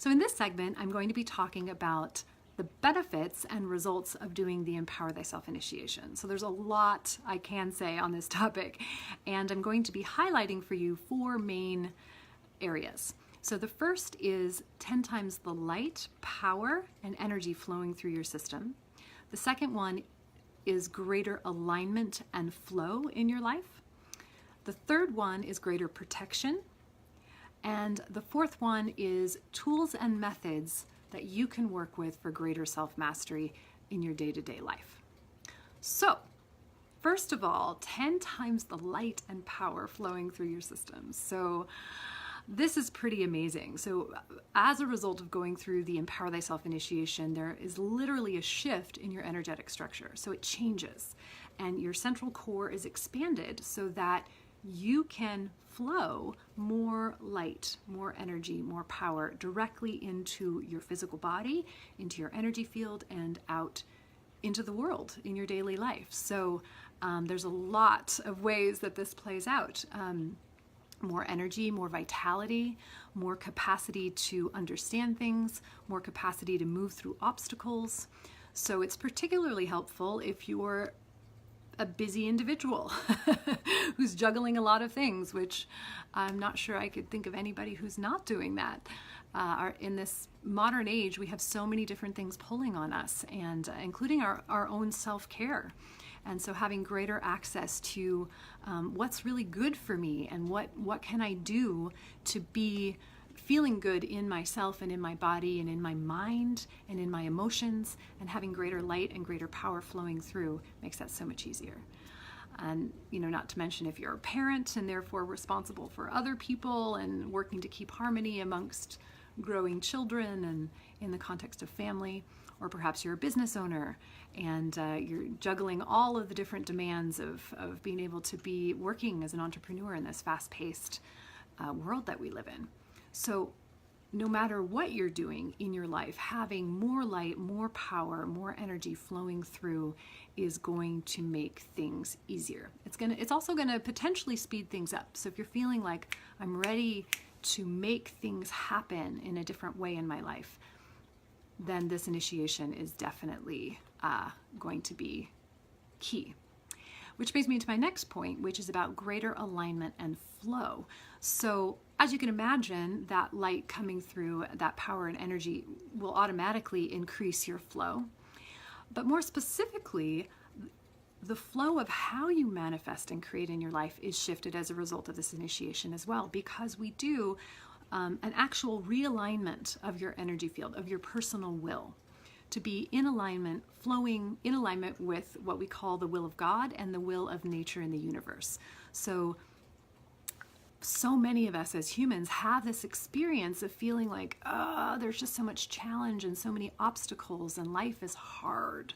So in this segment, I'm going to be talking about the benefits and results of doing the Empower Thyself Initiation. So there's a lot I can say on this topic, and I'm going to be highlighting for you 4 main areas. So the first is 10 times the light, power, and energy flowing through your system. The second one is greater alignment and flow in your life. The third one is greater protection. And the fourth one is tools and methods that you can work with for greater self-mastery in your day-to-day life. So, first of all, 10 times the light and power flowing through your system. So, this is pretty amazing. So, as a result of going through the Empower Thyself Initiation, there is literally a shift in your energetic structure. So, it changes, and your central core is expanded so that you can flow more light, more energy, more power directly into your physical body, into your energy field, and out into the world in your daily life. So there's a lot of ways that this plays out. More energy, more vitality, more capacity to understand things, more capacity to move through obstacles. So it's particularly helpful if you're a busy individual who's juggling a lot of things, which I'm not sure I could think of anybody who's not doing that. In this modern age, we have so many different things pulling on us, and including our own self-care. And so having greater access to what's really good for me and what can I do to be feeling good in myself and in my body and in my mind and in my emotions, and having greater light and greater power flowing through makes that so much easier. And not to mention if you're a parent and therefore responsible for other people and working to keep harmony amongst growing children and in the context of family, or perhaps you're a business owner and you're juggling all of the different demands of being able to be working as an entrepreneur in this fast-paced world that we live in. So no matter what you're doing in your life, having more light, more power, more energy flowing through is going to make things easier. It's also gonna potentially speed things up. So if you're feeling like I'm ready to make things happen in a different way in my life, then this initiation is definitely going to be key. Which brings me to my next point, which is about greater alignment and flow. So as you can imagine, that light coming through, that power and energy will automatically increase your flow. But more specifically, the flow of how you manifest and create in your life is shifted as a result of this initiation as well, because we do an actual realignment of your energy field, of your personal will, to be in alignment, flowing in alignment with what we call the will of God and the will of nature in the universe. So many of us as humans have this experience of feeling like, there's just so much challenge and so many obstacles and life is hard.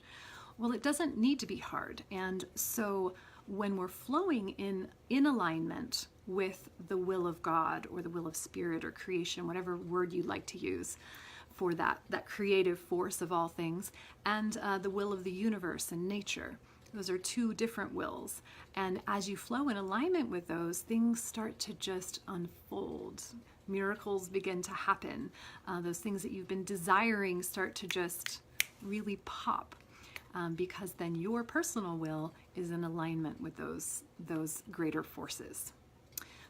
Well, it doesn't need to be hard. And so when we're flowing in alignment with the will of God or the will of spirit or creation, whatever word you'd like to use for that creative force of all things, and the will of the universe and nature. Those are 2 different wills. And as you flow in alignment with those, things start to just unfold. Miracles begin to happen. Those things that you've been desiring start to just really pop. Because then your personal will is in alignment with those greater forces.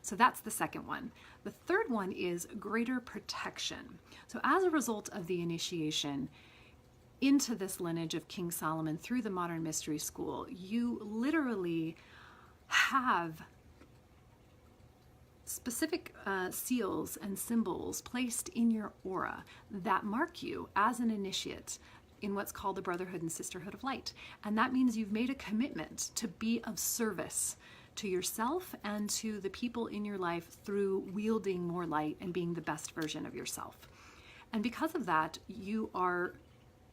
So that's the second one. The third one is greater protection. So as a result of the initiation into this lineage of King Solomon through the Modern Mystery School, you literally have specific seals and symbols placed in your aura that mark you as an initiate in what's called the Brotherhood and Sisterhood of Light. And that means you've made a commitment to be of service to yourself and to the people in your life through wielding more light and being the best version of yourself. And because of that, you are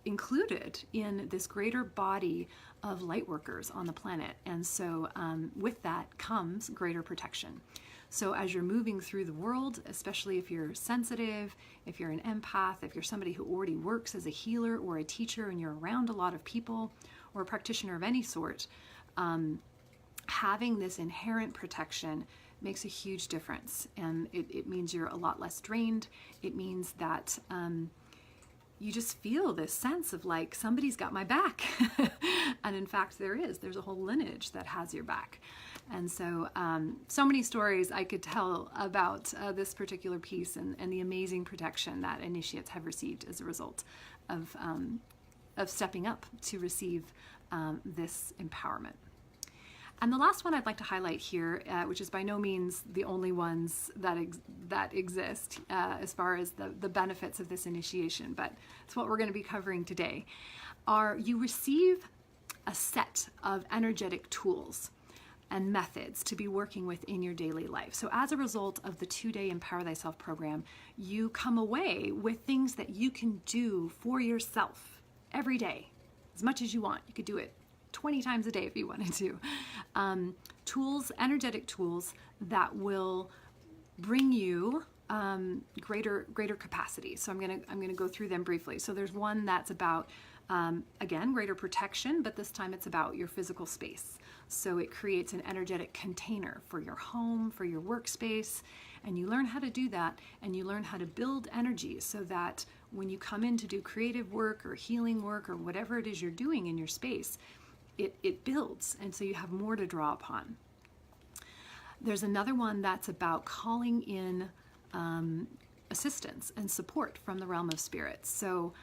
included in this greater body of light workers on the planet. And so with that comes greater protection. So as you're moving through the world, especially if you're sensitive, if you're an empath, if you're somebody who already works as a healer or a teacher and you're around a lot of people, or a practitioner of any sort, having this inherent protection makes a huge difference. And it means you're a lot less drained. It means that you just feel this sense of like somebody's got my back. And in fact, there's a whole lineage that has your back. And so, so many stories I could tell about this particular piece and the amazing protection that initiates have received as a result of stepping up to receive this empowerment. And the last one I'd like to highlight here, which is by no means the only ones that exist as far as the benefits of this initiation, but it's what we're going to be covering today, are you receive a set of energetic tools and methods to be working with in your daily life. So as a result of the 2-day Empower Thyself program, you come away with things that you can do for yourself every day, as much as you want. You could do it 20 times a day if you wanted to. Tools, energetic tools that will bring you greater capacity. So I'm gonna go through them briefly. So there's one that's about again, greater protection, but this time it's about your physical space. So it creates an energetic container for your home, for your workspace, and you learn how to do that, and you learn how to build energy so that when you come in to do creative work or healing work or whatever it is you're doing in your space, it builds, and so you have more to draw upon. There's another one that's about calling in assistance and support from the realm of spirits. So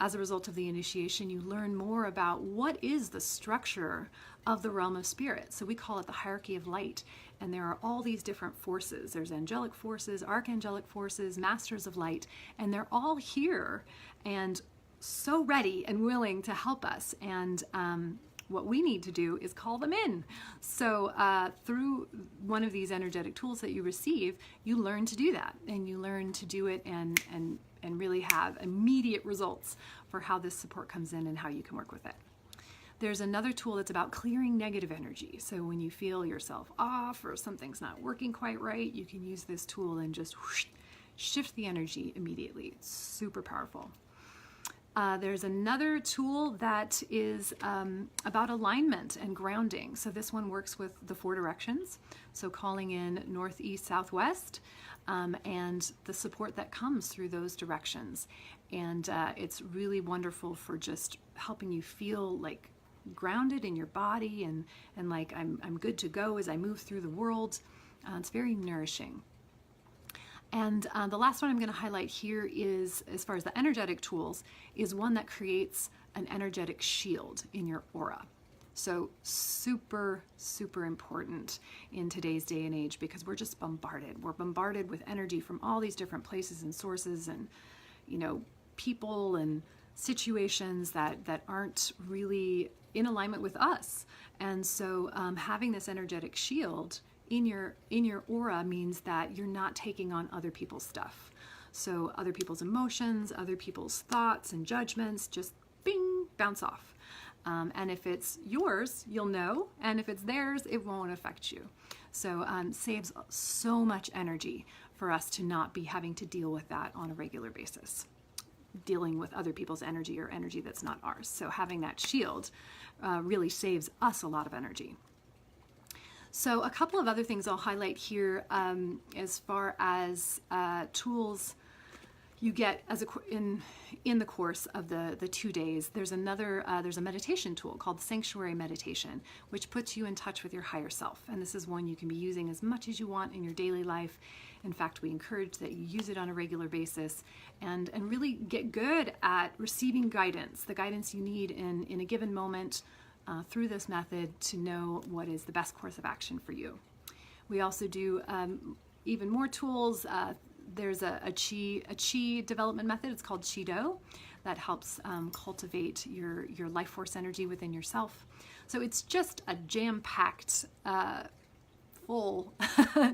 as a result of the initiation, you learn more about what is the structure of the realm of spirit. So we call it the hierarchy of light, and there are all these different forces. There's angelic forces, archangelic forces, masters of light, and they're all here and so ready and willing to help us. And what we need to do is call them in. So through one of these energetic tools that you receive, you learn to do that, and you learn to do it and really have immediate results for how this support comes in and how you can work with it. There's another tool that's about clearing negative energy. So when you feel yourself off or something's not working quite right, you can use this tool and just whoosh, shift the energy immediately. It's super powerful. There's another tool that is about alignment and grounding. So this one works with the 4 directions. So calling in north, east, south, west, and the support that comes through those directions. And it's really wonderful for just helping you feel like grounded in your body and like I'm good to go as I move through the world. It's very nourishing. And the last one I'm going to highlight here is, as far as the energetic tools, is one that creates an energetic shield in your aura. So super, super important in today's day and age, because we're just bombarded. We're bombarded with energy from all these different places and sources and, people and situations that aren't really in alignment with us. And so having this energetic shield in your aura means that you're not taking on other people's stuff. So other people's emotions, other people's thoughts and judgments just bing, bounce off. And if it's yours, you'll know, and if it's theirs, it won't affect you. So saves so much energy for us to not be having to deal with that on a regular basis, dealing with other people's energy or energy that's not ours. So having that shield really saves us a lot of energy. So a couple of other things I'll highlight here as far as tools you get in the course of the 2 days. There's a meditation tool called Sanctuary Meditation, which puts you in touch with your higher self. And this is one you can be using as much as you want in your daily life. In fact, we encourage that you use it on a regular basis and really get good at receiving guidance, the guidance you need in a given moment through this method to know what is the best course of action for you. We also do even more tools. There's a chi development method. It's called Chi-Do that helps cultivate your life force energy within yourself. So it's just a jam-packed, full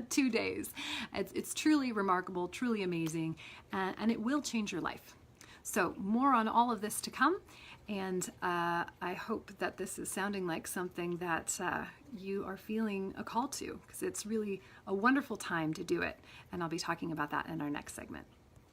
2 days. It's truly remarkable, truly amazing, and it will change your life. So more on all of this to come. And I hope that this is sounding like something that you are feeling a call to, because it's really a wonderful time to do it. And I'll be talking about that in our next segment.